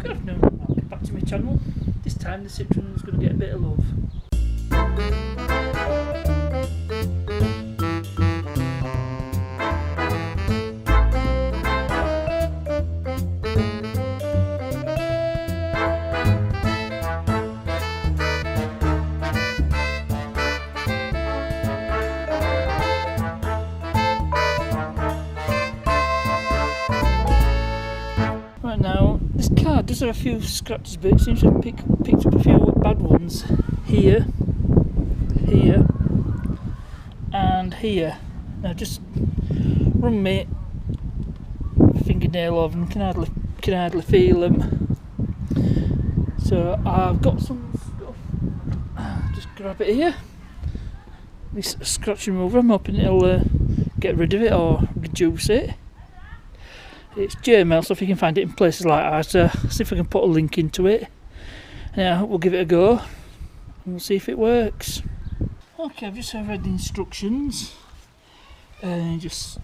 Good afternoon, welcome back to my channel. This time the Citroen is going to get a bit of love. Right now, this car does have a few scratches, but it seems to have picked up a few bad ones here, here, and here. Now just run my fingernail over and can hardly feel them. So I've got some stuff. Just grab it here. This scratch remover. I'm hoping it'll get rid of it or reduce it. It's JML, so if you can find it in places like Adsa, see if I can put a link into it. Yeah, we'll give it a go and we'll see if it works. Okay, I've just read the instructions and just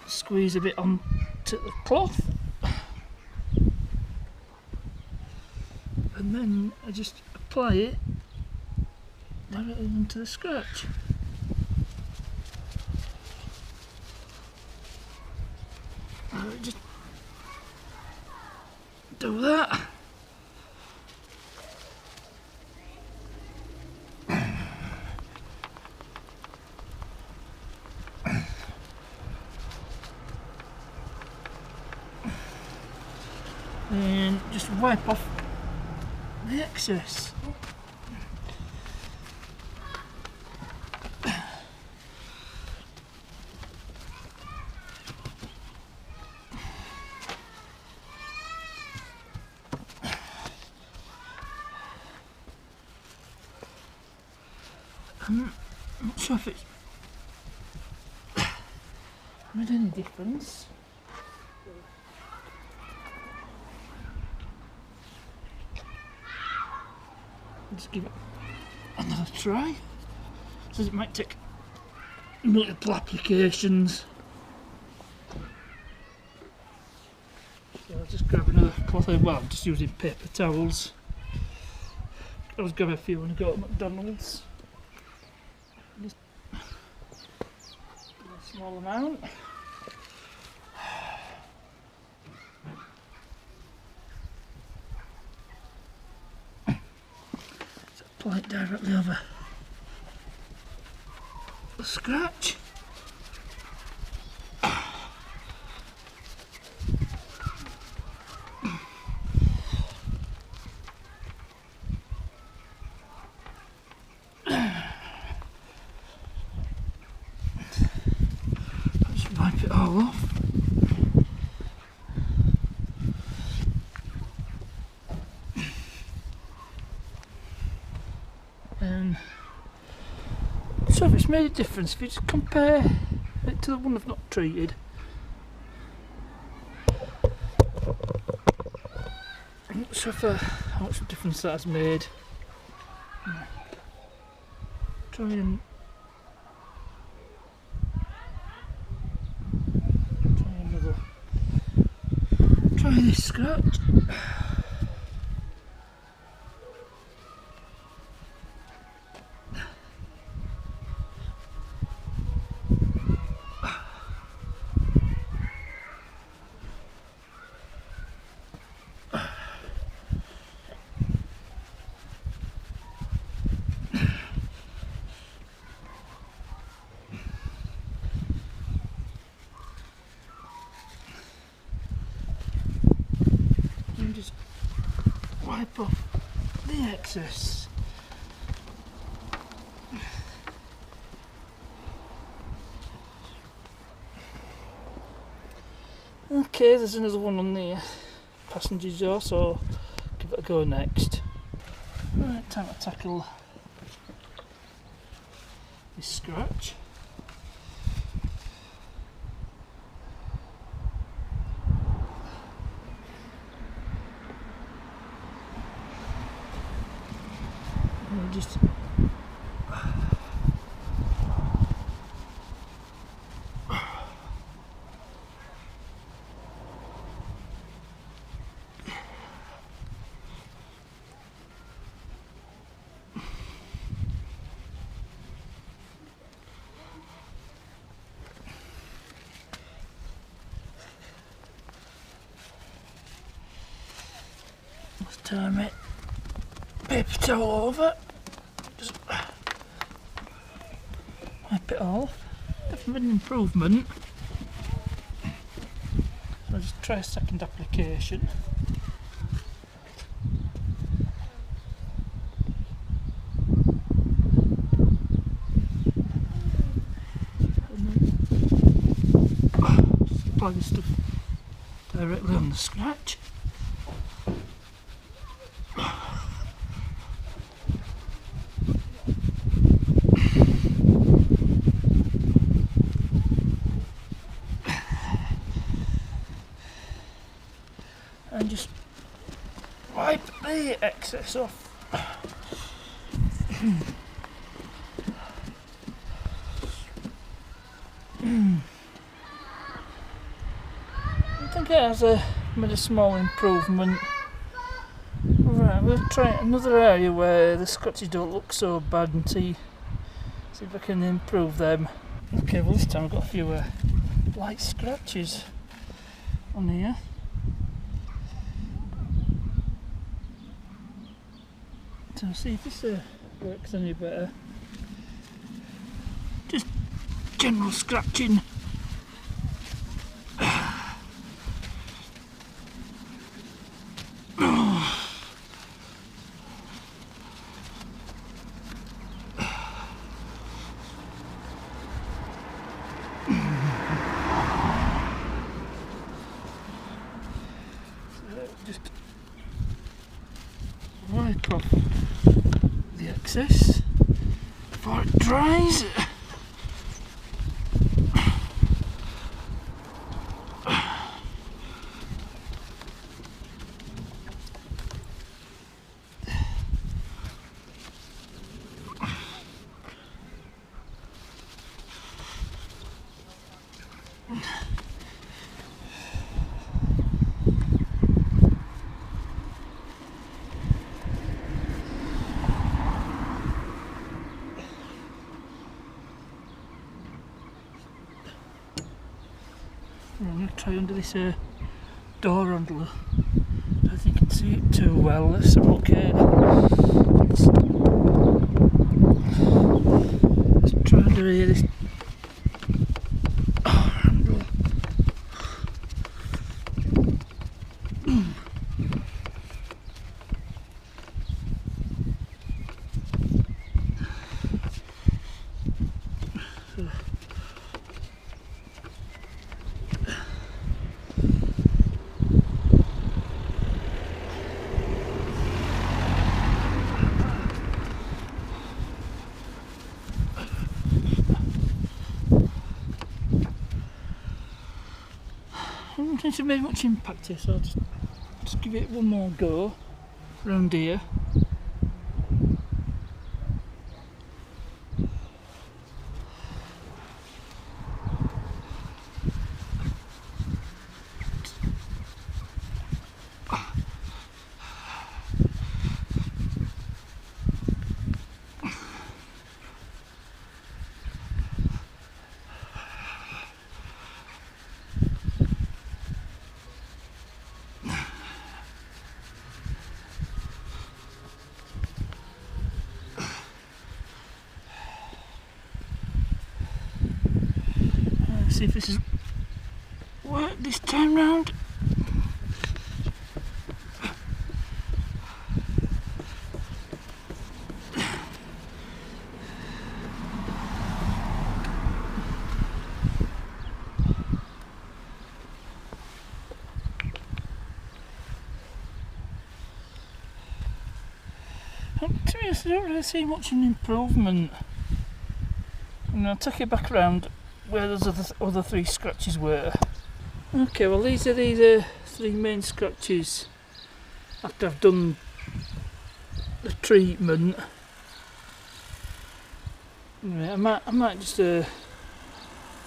squeeze a bit onto the cloth and then I just apply it directly into the scratch. Just do that. And just wipe off the excess. I'm not sure if it's made any difference. Just give it another try. Says it might take multiple applications. So I'll just grab another cloth. Well, I'm just using paper towels. I was grabbing a few when I go to McDonald's. Just a small amount. So apply it directly over the scratch. Wipe it all off. So if it's made a difference, if you just compare it to the one I've not treated. I'm not sure how much difference that has made. Try this scratch. Just wipe off the excess. Okay, there's another one on the passenger door, so give it a go next. Right, time to tackle this scratch. Just turn it paper towel over, just wipe it off. Definitely an improvement. So I'll just try a second application. Apply this stuff directly on the scratch. And just wipe the excess off. I think it has made a small improvement. Right, we'll try another area where the scratches don't look so bad and see if I can improve them. Okay, well this time I've got a few light scratches on here. So see if this works any better. Just general scratching. Just wipe off the excess before it dries. I'm going to try under this door handle. I don't think you can see it too well. Let's have a look here. Let's try under here this door handle. I don't think it's made much impact here, so I'll just give it one more go round here. See if this has worked this time round. To be honest, I don't really see much of an improvement. And I'll take it back around where those other three scratches were. Okay, well these are the three main scratches after I've done the treatment. Right, I might just have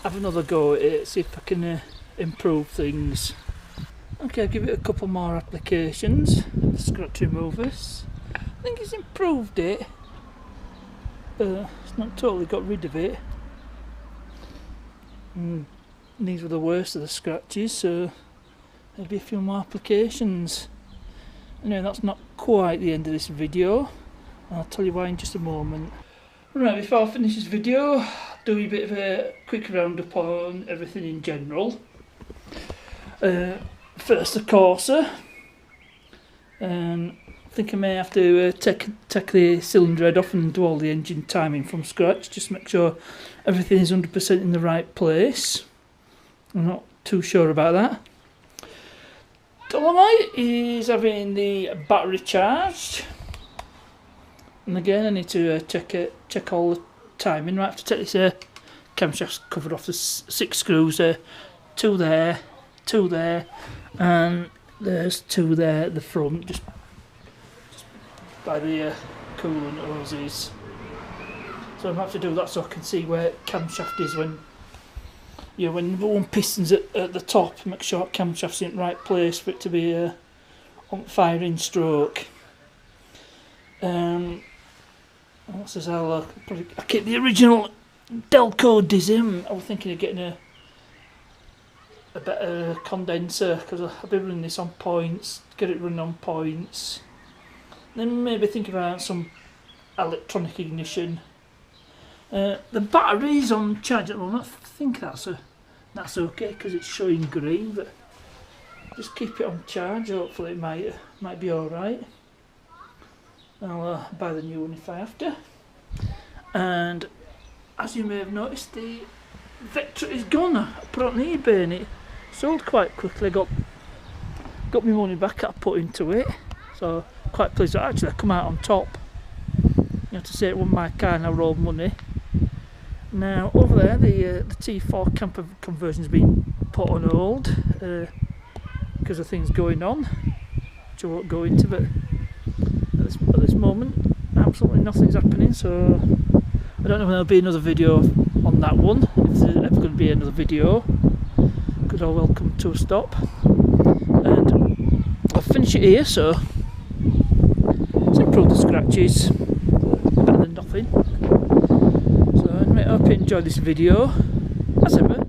another go at it, see if I can improve things. Okay, I'll give it a couple more applications, the scratch removers. I think it's improved it, but it's not totally got rid of it. And these were the worst of the scratches, so there'll be a few more applications. Anyway, that's not quite the end of this video. I'll tell you why in just a moment. Right, before I finish this video, I'll do a bit of a quick roundup on everything in general. First, the Corsa. I think I may have to take the cylinder head off and do all the engine timing from scratch, just make sure everything is 100% in the right place. I'm not too sure about that. Dolomite is having the battery charged. And again, I need to check all the timing. I have to take this camshaft cover off the 6 screws. 2 there, 2 there, and there's 2 there at the front, just by the coolant hoses. So I'm going to have to do that so I can see where camshaft is when the one piston's at the top. Make sure camshaft's in the right place for it to be on firing stroke. What says I'll keep the original Delco Dism. I was thinking of getting a better condenser because I've been running this on points, get it running on points. Then maybe think about some electronic ignition. The battery's on charge at the moment. I think that's okay because it's showing green, but just keep it on charge. Hopefully it might be alright. I'll buy the new one if I have to. And as you may have noticed, the Vectra is gone. I put it on eBay and it sold quite quickly. Got my money back I put into it, so quite pleased that actually I come out on top. You have to say it wasn't my car and I rolled money. Now over there the T4 camper conversion's been put on hold because of things going on, which I won't go into, but at this moment absolutely nothing's happening, so I don't know when there'll be another video on that one, if there's ever going to be another video, because I'll welcome to a stop. And I'll finish it here, so it's improved the scratches, better than nothing. So anyway, I hope you enjoyed this video. As ever,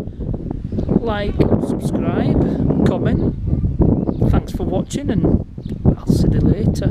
like, subscribe, comment. Thanks for watching, and I'll see you later.